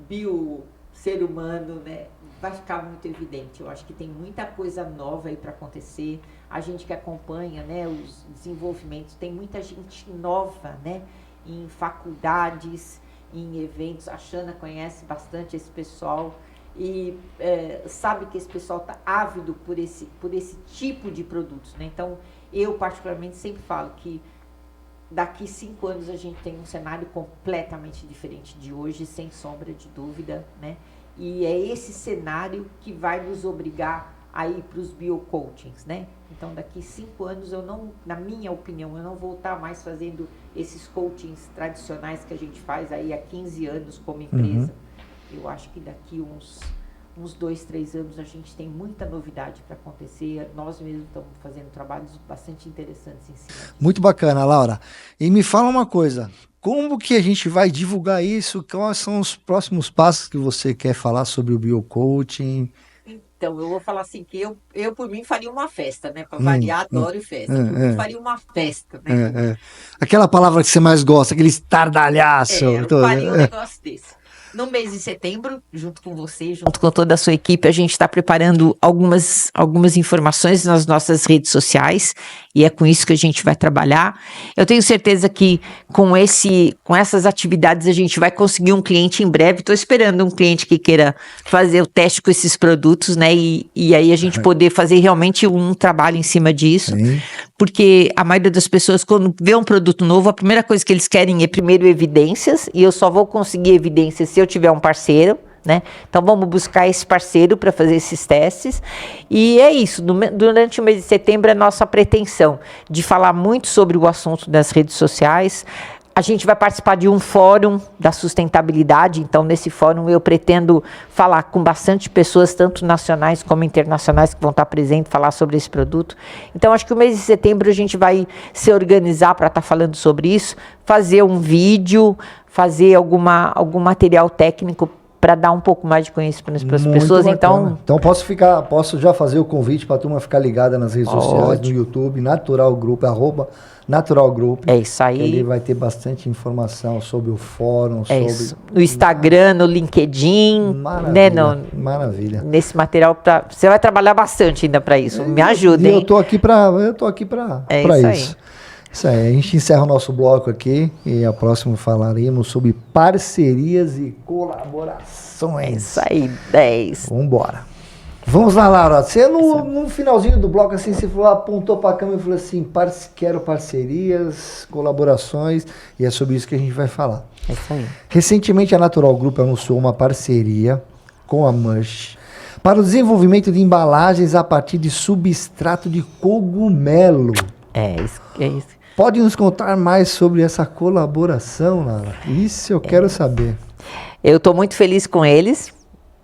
bio-ser humano, né? Vai ficar muito evidente. Eu acho que tem muita coisa nova aí para acontecer. A gente que acompanha, né, os desenvolvimentos, tem muita gente nova, né, em faculdades, em eventos. A Xana conhece bastante esse pessoal e sabe que esse pessoal está ávido por esse tipo de produtos, né? Então, eu particularmente sempre falo que daqui 5 anos a gente tem um cenário completamente diferente de hoje, sem sombra de dúvida, né? E é esse cenário que vai nos obrigar a ir para os biocoachings, né? Então, daqui 5 anos, na minha opinião, eu não vou estar mais fazendo esses coachings tradicionais que a gente faz aí há 15 anos como empresa. Eu acho que daqui uns 2, 3 anos a gente tem muita novidade para acontecer. Nós mesmos estamos fazendo trabalhos bastante interessantes em cima disso. Muito bacana, Laura. E me fala uma coisa, como que a gente vai divulgar isso? Quais são os próximos passos que você quer falar sobre o biocoaching? Então, eu vou falar assim, que eu por mim faria uma festa, né? Para variar, adoro festa. Por mim faria uma festa, né? Aquela palavra que você mais gosta, aquele estardalhaço. Eu faria um negócio desse. No mês de setembro, junto com você, junto com toda a sua equipe, a gente está preparando algumas informações nas nossas redes sociais e é com isso que a gente vai trabalhar. Eu tenho certeza que com essas atividades a gente vai conseguir um cliente em breve. Estou esperando um cliente que queira fazer o teste com esses produtos, né? E aí a gente poder fazer realmente um trabalho em cima disso. Sim. Porque a maioria das pessoas, quando vê um produto novo, a primeira coisa que eles querem é primeiro evidências, e eu só vou conseguir evidências se eu tiver um parceiro, né? Então vamos buscar esse parceiro para fazer esses testes. E é isso, durante o mês de setembro é nossa pretensão de falar muito sobre o assunto das redes sociais. A gente vai participar de um fórum da sustentabilidade, então nesse fórum eu pretendo falar com bastante pessoas, tanto nacionais como internacionais, que vão estar presentes, falar sobre esse produto. Então acho que o mês de setembro a gente vai se organizar para estar falando sobre isso, fazer um vídeo, fazer algum material técnico para dar um pouco mais de conhecimento para as pessoas. Então posso já fazer o convite para a turma ficar ligada nas redes sociais, no YouTube, Natural Group, @Natural Group. É isso aí. Ele vai ter bastante informação sobre o fórum, no Instagram, no LinkedIn. Maravilha, né, maravilha. Nesse material, você vai trabalhar bastante ainda para isso. Me ajuda, hein? Eu tô aqui para isso. Isso aí, a gente encerra o nosso bloco aqui e a próxima falaremos sobre parcerias e colaborações. Isso aí, 10. Vambora. Vamos lá, Laura. Você no finalzinho do bloco, assim, você apontou para a câmera e falou assim, quero parcerias, colaborações, e é sobre isso que a gente vai falar. É isso aí. Recentemente a Natural Group anunciou uma parceria com a Mush para o desenvolvimento de embalagens a partir de substrato de cogumelo. É isso. Pode nos contar mais sobre essa colaboração, Laura? Isso eu quero saber. Eu estou muito feliz com eles.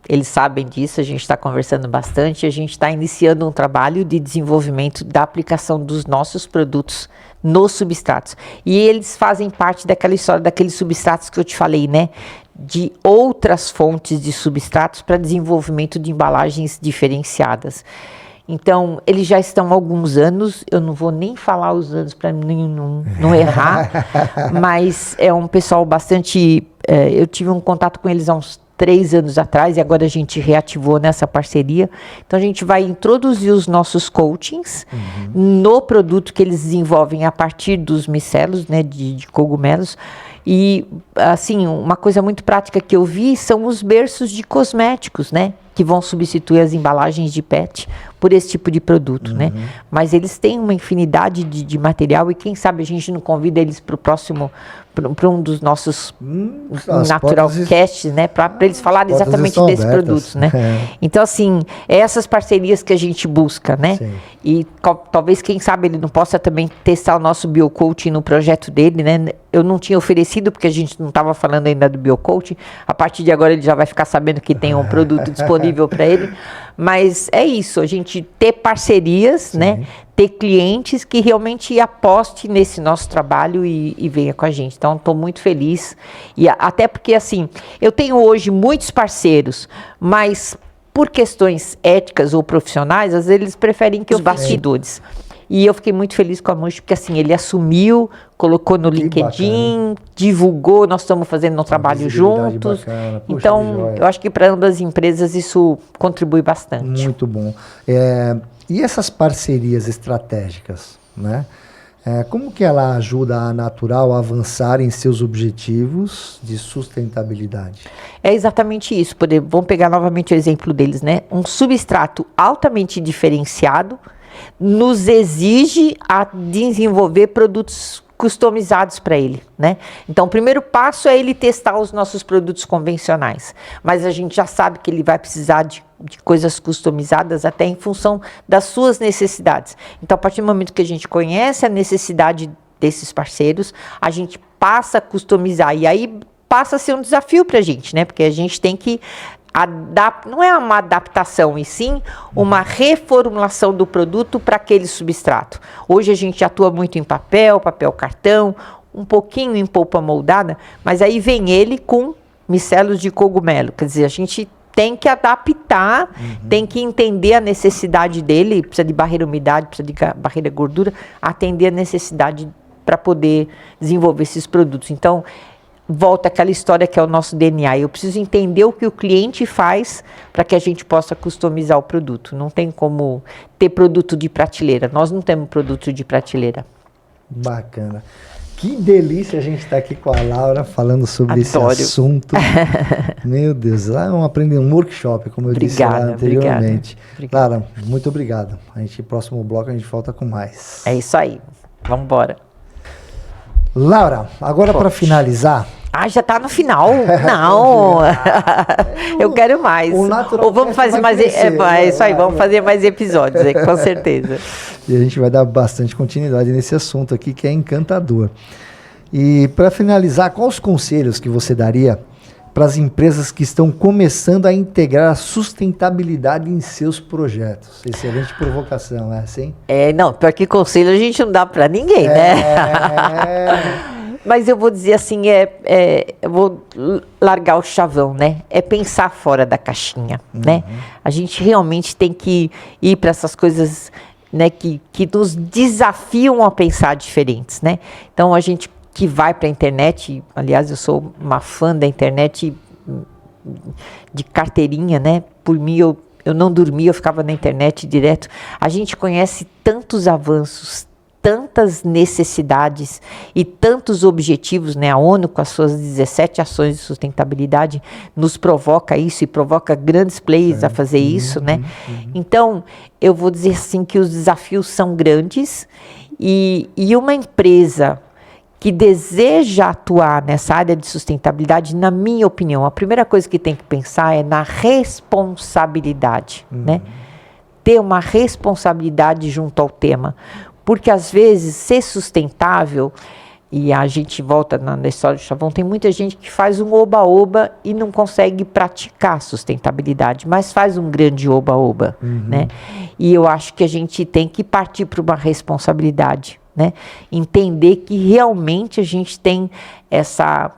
Eles sabem disso, a gente está conversando bastante. A gente está iniciando um trabalho de desenvolvimento da aplicação dos nossos produtos nos substratos. E eles fazem parte daquela história, daqueles substratos que eu te falei, né? De outras fontes de substratos para desenvolvimento de embalagens diferenciadas. Então, eles já estão há alguns anos, eu não vou nem falar os anos para não errar, mas é um pessoal bastante... eu tive um contato com eles há uns 3 anos atrás e agora a gente reativou nessa parceria. Então, a gente vai introduzir os nossos coachings no produto que eles desenvolvem a partir dos micelos, né, de cogumelos. E, assim, uma coisa muito prática que eu vi são os berços de cosméticos, né? Que vão substituir as embalagens de PET por esse tipo de produto, né? Mas eles têm uma infinidade de material e quem sabe a gente não convida eles para o próximo, para um dos nossos Natural Casts, né? Para eles falarem exatamente desses produtos, né? Então, assim, é essas parcerias que a gente busca, né? Sim. E talvez, quem sabe, ele não possa também testar o nosso BioCoaching no projeto dele, né? Eu não tinha oferecido, porque a gente não estava falando ainda do BioCoaching. A partir de agora ele já vai ficar sabendo que tem um produto disponível para ele. Mas é isso, a gente ter parcerias, né? Ter clientes que realmente apostem nesse nosso trabalho e venha com a gente. Então, estou muito feliz. E até porque, assim, eu tenho hoje muitos parceiros, mas por questões éticas ou profissionais, às vezes eles preferem que os bastidores. E eu fiquei muito feliz com a Munch, porque assim, ele assumiu, colocou no LinkedIn, divulgou, nós estamos fazendo um trabalho juntos. Então, eu acho que para ambas as empresas isso contribui bastante. Muito bom. E essas parcerias estratégicas, né? Como que ela ajuda a Natural a avançar em seus objetivos de sustentabilidade? É exatamente isso. Vamos pegar novamente o exemplo deles, né? Um substrato altamente diferenciado nos exige a desenvolver produtos customizados para ele, né? Então, o primeiro passo é ele testar os nossos produtos convencionais, mas a gente já sabe que ele vai precisar de coisas customizadas até em função das suas necessidades. Então, a partir do momento que a gente conhece a necessidade desses parceiros, a gente passa a customizar, e aí passa a ser um desafio para a gente, né? Porque a gente tem que não é uma adaptação, e sim uma reformulação do produto para aquele substrato. Hoje a gente atua muito em papel cartão, um pouquinho em polpa moldada, mas aí vem ele com micelos de cogumelo. Quer dizer, a gente tem que adaptar, tem que entender a necessidade dele, precisa de barreira umidade, precisa de barreira gordura, atender a necessidade para poder desenvolver esses produtos. Então, volta aquela história que é o nosso DNA. Eu preciso entender o que o cliente faz para que a gente possa customizar o produto. Não tem como ter produto de prateleira. Nós não temos produto de prateleira. Bacana. Que delícia a gente estar aqui com a Laura falando sobre esse assunto. Meu Deus, lá vamos aprender um workshop, como eu disse lá anteriormente. Obrigada. Laura, muito obrigado. Próximo bloco a gente volta com mais. É isso aí. Vamos embora. Laura, agora para finalizar... já está no final? Não, eu quero mais. Ou vamos fazer mais... isso aí, vamos fazer mais episódios, com certeza. E a gente vai dar bastante continuidade nesse assunto aqui, que é encantador. E para finalizar, quais os conselhos que você daria para as empresas que estão começando a integrar a sustentabilidade em seus projetos? Excelente provocação, é assim? Não, pior que conselho a gente não dá para ninguém, né? Mas eu vou dizer assim, eu vou largar o chavão, né? É pensar fora da caixinha, né? A gente realmente tem que ir para essas coisas, né, que nos desafiam a pensar diferentes, né? Então, a gente que vai para a internet, aliás, eu sou uma fã da internet de carteirinha, né? Por mim, eu não dormia, eu ficava na internet direto. A gente conhece tantos avanços, tantas necessidades e tantos objetivos, né? A ONU, com as suas 17 ações de sustentabilidade, nos provoca isso e provoca grandes players a fazer isso, né? Então, eu vou dizer assim que os desafios são grandes e uma empresa que deseja atuar nessa área de sustentabilidade, na minha opinião, a primeira coisa que tem que pensar é na responsabilidade, né? Ter uma responsabilidade junto ao tema. Porque, às vezes, ser sustentável, e a gente volta na história do chavão, tem muita gente que faz um oba-oba e não consegue praticar sustentabilidade, mas faz um grande oba-oba, né? E eu acho que a gente tem que partir para uma responsabilidade, né? Entender que realmente a gente tem essa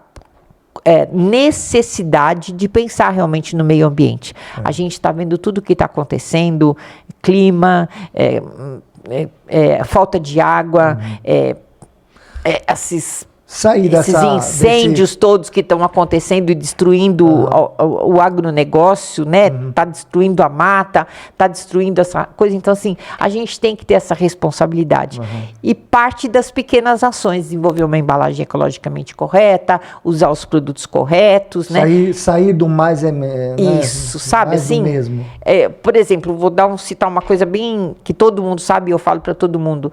necessidade de pensar realmente no meio ambiente. A gente está vendo tudo o que está acontecendo, clima, falta de água, esses sair esses incêndios todos que estão acontecendo e destruindo o agronegócio, né? Tá destruindo a mata, tá destruindo essa coisa. Então, assim, a gente tem que ter essa responsabilidade. E parte das pequenas ações, desenvolver uma embalagem ecologicamente correta, usar os produtos corretos, né? Sair do mais Isso, sabe, mais assim? Mesmo. Por exemplo, vou citar uma coisa bem que todo mundo sabe e eu falo para todo mundo.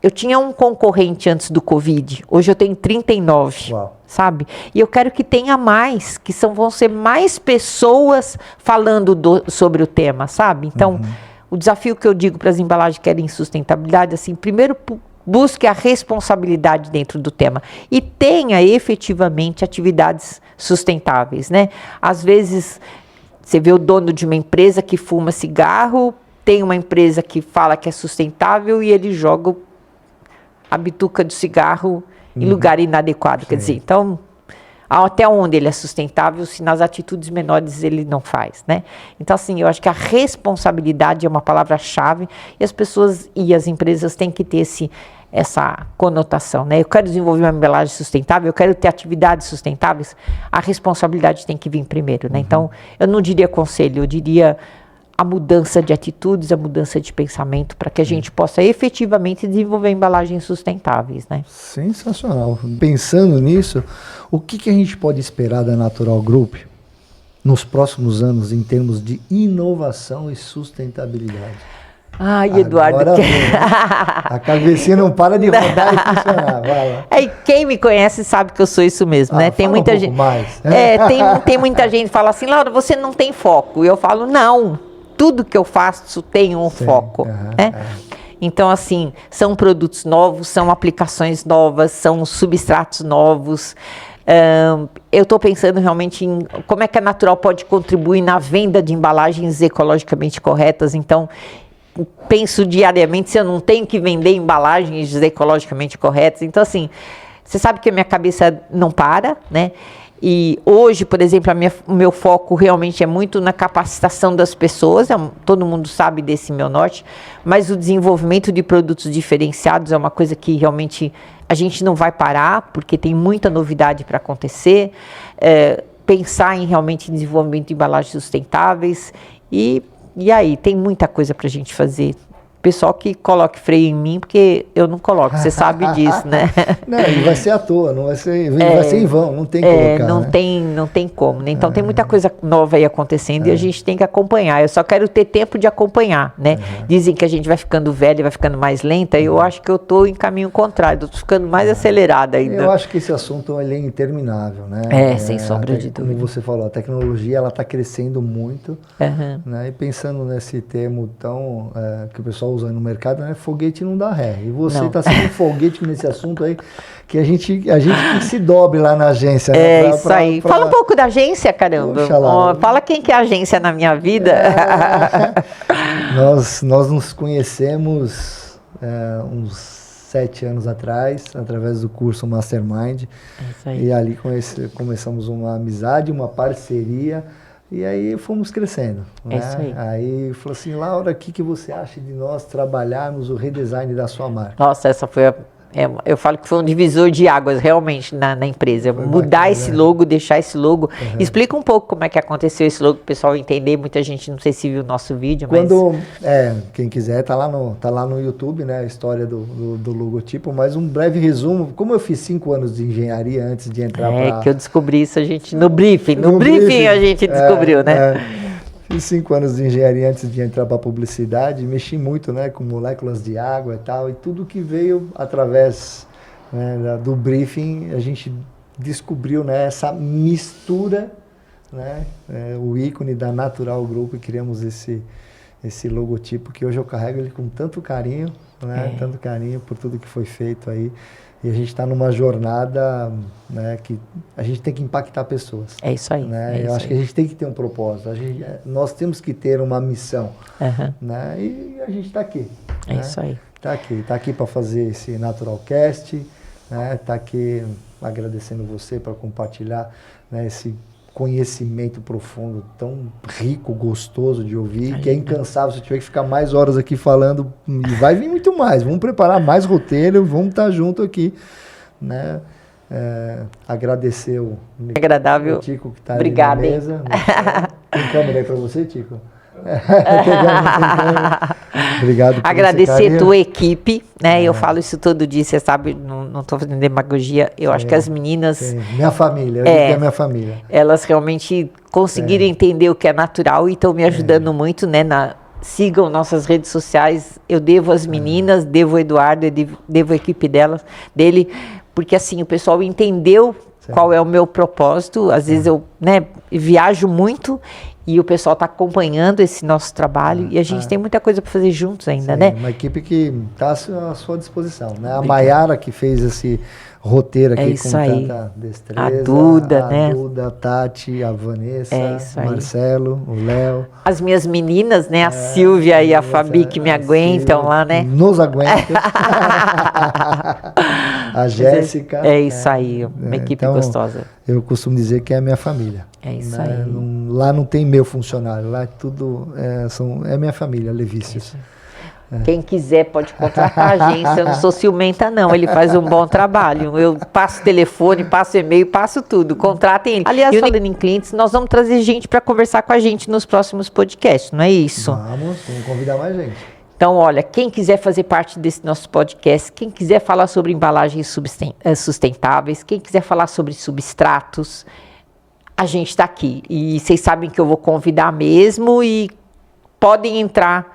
Eu tinha um concorrente antes do Covid, hoje eu tenho 39, sabe? E eu quero que tenha mais, vão ser mais pessoas falando sobre o tema, sabe? Então, o desafio que eu digo para as embalagens que querem sustentabilidade, assim, primeiro busque a responsabilidade dentro do tema e tenha efetivamente atividades sustentáveis, né? Às vezes, você vê o dono de uma empresa que fuma cigarro, tem uma empresa que fala que é sustentável e ele joga a bituca do cigarro em lugar inadequado. Sim. Quer dizer, então, até onde ele é sustentável se nas atitudes menores ele não faz, né? Então, assim, eu acho que a responsabilidade é uma palavra-chave e as pessoas e as empresas têm que ter essa conotação, né? Eu quero desenvolver uma embalagem sustentável, eu quero ter atividades sustentáveis, a responsabilidade tem que vir primeiro, né? Então, eu não diria conselho, eu diria a mudança de atitudes, a mudança de pensamento, para que a gente possa efetivamente desenvolver embalagens sustentáveis, né? Sensacional. Pensando nisso, o que a gente pode esperar da Natural Group nos próximos anos em termos de inovação e sustentabilidade? Ai, Eduardo. A cabecinha não para de rodar e funcionar. Vai lá. Quem me conhece sabe que eu sou isso mesmo, né? Tem muita gente. Mais. Tem muita gente que fala assim, Laura, você não tem foco. E eu falo, não. Tudo que eu faço tem um foco, né? Então, assim, são produtos novos, são aplicações novas, são substratos novos. Eu estou pensando realmente em como é que a Natural pode contribuir na venda de embalagens ecologicamente corretas. Então, penso diariamente se eu não tenho que vender embalagens ecologicamente corretas. Então, assim, você sabe que a minha cabeça não para, né? E hoje, por exemplo, o meu foco realmente é muito na capacitação das pessoas, todo mundo sabe desse meu norte, mas o desenvolvimento de produtos diferenciados é uma coisa que realmente a gente não vai parar, porque tem muita novidade para acontecer, pensar em realmente desenvolvimento de embalagens sustentáveis e aí, tem muita coisa para a gente fazer. Pessoal que coloque freio em mim, porque eu não coloco, você sabe disso, né? Não, e vai ser à toa, não vai ser, vai ser em vão, não tem que colocar. Não tem como, né? Então tem muita coisa nova aí acontecendo e a gente tem que acompanhar. Eu só quero ter tempo de acompanhar, né? Dizem que a gente vai ficando velha, vai ficando mais lenta, e eu acho que eu estou em caminho contrário, eu estou ficando mais acelerada ainda. Eu acho que esse assunto ele é interminável, né? Sem sombra de dúvida. Como você falou, a tecnologia ela está crescendo muito, né? E pensando nesse termo tão que o pessoal usa no mercado, né? Foguete não dá ré. E você está sendo um foguete nesse assunto aí, que a gente que se dobre lá na agência. Né? Isso aí. Fala um pouco da agência, caramba. Fala quem que é a agência na minha vida. Nós nos conhecemos uns 7 anos atrás, através do curso Mastermind. E ali começamos uma amizade, uma parceria. E aí fomos crescendo. Né? Isso aí. Aí falou assim, Laura, o que você acha de nós trabalharmos o redesign da sua marca? Nossa, essa foi eu falo que foi um divisor de águas realmente na empresa. Foi mudar bacana, esse logo, deixar esse logo. Explica um pouco como é que aconteceu esse logo, para o pessoal entender. Muita gente não sei se viu o nosso vídeo, mas... quem quiser, tá lá no YouTube, né? A história do logotipo, mas um breve resumo. Como eu fiz 5 anos de engenharia antes de entrar que eu descobri isso a gente no briefing a gente descobriu, né? Fiz 5 anos de engenharia antes de entrar para publicidade, mexi muito, né, com moléculas de água e tal, e tudo que veio através, né, do briefing, a gente descobriu, né, essa mistura, né, o ícone da Natural Group, e criamos esse logotipo que hoje eu carrego ele com tanto carinho, né, tanto carinho por tudo que foi feito aí. E a gente está numa jornada, né, que a gente tem que impactar pessoas. É isso aí. Né? Eu acho que a gente tem que ter um propósito. Nós temos que ter uma missão. Né? E a gente está aqui. É isso aí. Está aqui para fazer esse Naturalcast. Né? Está aqui agradecendo você por compartilhar, né, esse conhecimento profundo, tão rico, gostoso de ouvir, que é incansável. Se eu tiver que ficar mais horas aqui falando, vai vir muito mais. Vamos preparar mais roteiro, vamos estar junto aqui, né? agradecer o Agradável. Tico que está Obrigada, ali na mesa. Tem câmera aí para você, Tico? Obrigado por agradecer a tua equipe, né? Eu falo isso todo dia, você sabe, não estou fazendo demagogia. Eu acho que as meninas... Sim. Minha família, eu digo que é minha família. Elas realmente conseguiram entender o que é natural e estão me ajudando muito, né? Sigam nossas redes sociais. Eu devo às meninas, devo ao Eduardo, devo à equipe dele, porque assim, o pessoal entendeu qual é o meu propósito. Às vezes eu, né, viajo muito e o pessoal está acompanhando esse nosso trabalho e a gente tem muita coisa para fazer juntos ainda, né? Uma equipe que está à sua disposição, né? A Maiara que fez esse roteiro aqui com tanta destreza. A Duda, né? A Duda, a Tati, a Vanessa, o Marcelo, o Léo. As minhas meninas, né? A Silvia e a Fabi que me aguentam lá, né? Nos aguentam. A Jéssica. É isso aí, uma equipe então, gostosa. Eu costumo dizer que é a minha família. É isso aí. Lá não tem meu funcionário, lá tudo é minha família, Levícios. Quem quiser pode contratar a agência, eu não sou ciumenta não, ele faz um bom trabalho. Eu passo telefone, passo e-mail, passo tudo, contratem ele. Aliás, falando em clientes, nós vamos trazer gente para conversar com a gente nos próximos podcasts, não é isso? Vamos convidar mais gente. Então, olha, quem quiser fazer parte desse nosso podcast, quem quiser falar sobre embalagens sustentáveis, quem quiser falar sobre substratos, a gente está aqui. E vocês sabem que eu vou convidar mesmo e podem entrar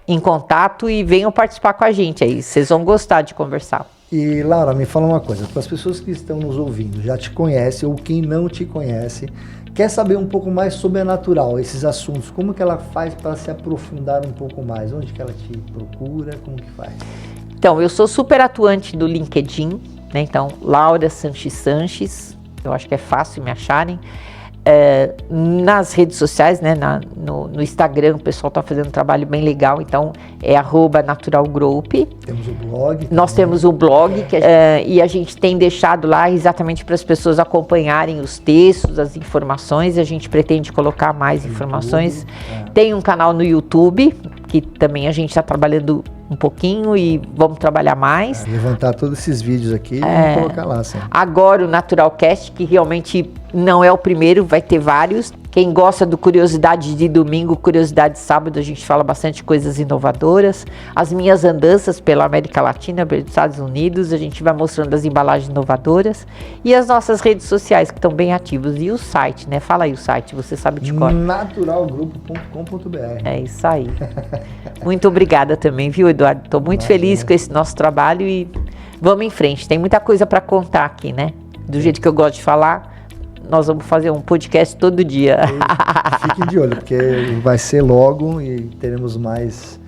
em contato e venham participar com a gente aí. Vocês vão gostar de conversar. E, Laura, me fala uma coisa. Para as pessoas que estão nos ouvindo, já te conhecem ou quem não te conhece, quer saber um pouco mais sobre a Natural, esses assuntos, como que ela faz para se aprofundar um pouco mais? Onde que ela te procura? Como que faz? Então, eu sou super atuante do LinkedIn, né? Então, Laura Sanches, eu acho que é fácil me acharem. Nas redes sociais, né? No Instagram, o pessoal está fazendo um trabalho bem legal, então é @naturalgroup. Temos o blog. Nós temos o blog e a gente tem deixado lá exatamente para as pessoas acompanharem os textos, as informações, e a gente pretende colocar mais informações. Tem um canal no YouTube, que também a gente está trabalhando um pouquinho e vamos trabalhar mais. Levantar todos esses vídeos aqui e vamos colocar lá. Sim. Agora o Naturalcast, que realmente não é o primeiro, vai ter vários. Quem gosta do Curiosidade de Domingo, Curiosidade de Sábado, a gente fala bastante coisas inovadoras. As minhas andanças pela América Latina, pelos Estados Unidos, a gente vai mostrando as embalagens inovadoras. E as nossas redes sociais, que estão bem ativas. E o site, né? Fala aí o site, você sabe de cor. Naturalgrupo.com.br. É isso aí. Muito obrigada também, viu, Eduardo? Estou muito feliz com esse nosso trabalho e vamos em frente. Tem muita coisa para contar aqui, né? Do jeito que eu gosto de falar. Nós vamos fazer um podcast todo dia. Fiquem de olho, porque vai ser logo e teremos mais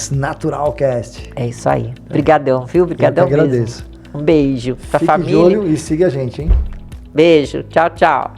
Naturalcast. É isso aí. Obrigadão, viu? Obrigadão mesmo. Agradeço. Um beijo pra família. Fique de olho e siga a gente, hein? Beijo. Tchau, tchau.